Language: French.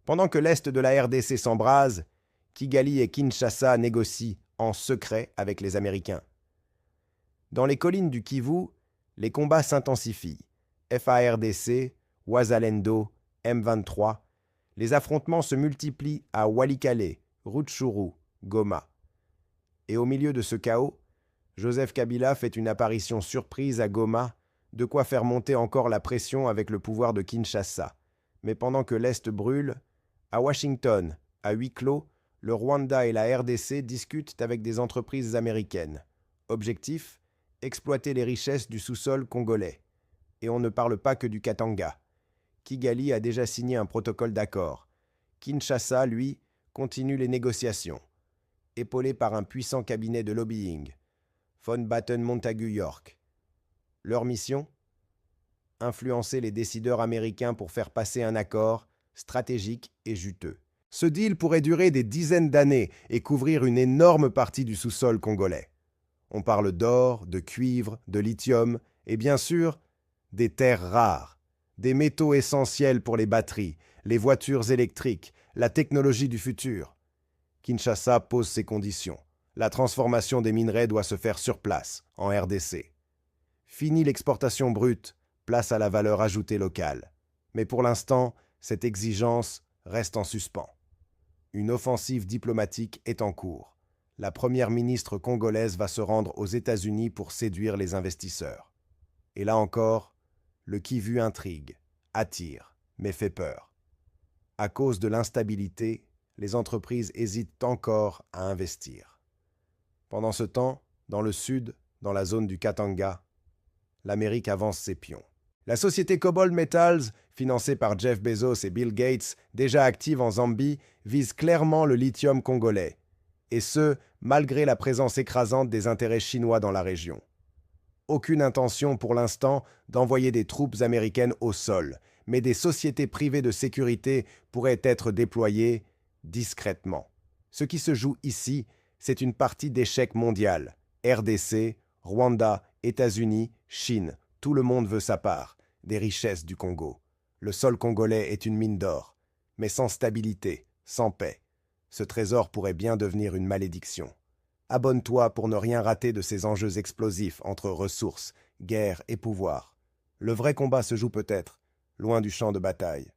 Pendant que l'Est de la RDC s'embrase, Kigali et Kinshasa négocient en secret avec les Américains. Dans les collines du Kivu, les combats s'intensifient. FARDC, Wazalendo, M23, les affrontements se multiplient à Walikale, Rutshuru, Goma. Et au milieu de ce chaos, Joseph Kabila fait une apparition surprise à Goma, de quoi faire monter encore la pression avec le pouvoir de Kinshasa. Mais pendant que l'Est brûle, à Washington, à huis clos, le Rwanda et la RDC discutent avec des entreprises américaines. Objectif : exploiter les richesses du sous-sol congolais. Et on ne parle pas que du Katanga. Kigali a déjà signé un protocole d'accord. Kinshasa, lui, continue les négociations. Épaulé par un puissant cabinet de lobbying, Von Batten Montagu York. Leur mission ? Influencer les décideurs américains pour faire passer un accord stratégique et juteux. Ce deal pourrait durer des dizaines d'années et couvrir une énorme partie du sous-sol congolais. On parle d'or, de cuivre, de lithium et bien sûr des terres rares, des métaux essentiels pour les batteries, les voitures électriques, la technologie du futur. Kinshasa pose ses conditions. La transformation des minerais doit se faire sur place, en RDC. Fini l'exportation brute, place à la valeur ajoutée locale. Mais pour l'instant, cette exigence reste en suspens. Une offensive diplomatique est en cours. La première ministre congolaise va se rendre aux États-Unis pour séduire les investisseurs. Et là encore, le Kivu intrigue, attire, mais fait peur. À cause de l'instabilité, les entreprises hésitent encore à investir. Pendant ce temps, dans le sud, dans la zone du Katanga, l'Amérique avance ses pions. La société Cobalt Metals, financée par Jeff Bezos et Bill Gates, déjà active en Zambie, vise clairement le lithium congolais, et ce, malgré la présence écrasante des intérêts chinois dans la région. Aucune intention pour l'instant d'envoyer des troupes américaines au sol, mais des sociétés privées de sécurité pourraient être déployées discrètement. Ce qui se joue ici, c'est une partie d'échec mondial. RDC, Rwanda, États-Unis, Chine, tout le monde veut sa part des richesses du Congo. Le sol congolais est une mine d'or, mais sans stabilité, sans paix. Ce trésor pourrait bien devenir une malédiction. Abonne-toi pour ne rien rater de ces enjeux explosifs entre ressources, guerre et pouvoir. Le vrai combat se joue peut-être loin du champ de bataille.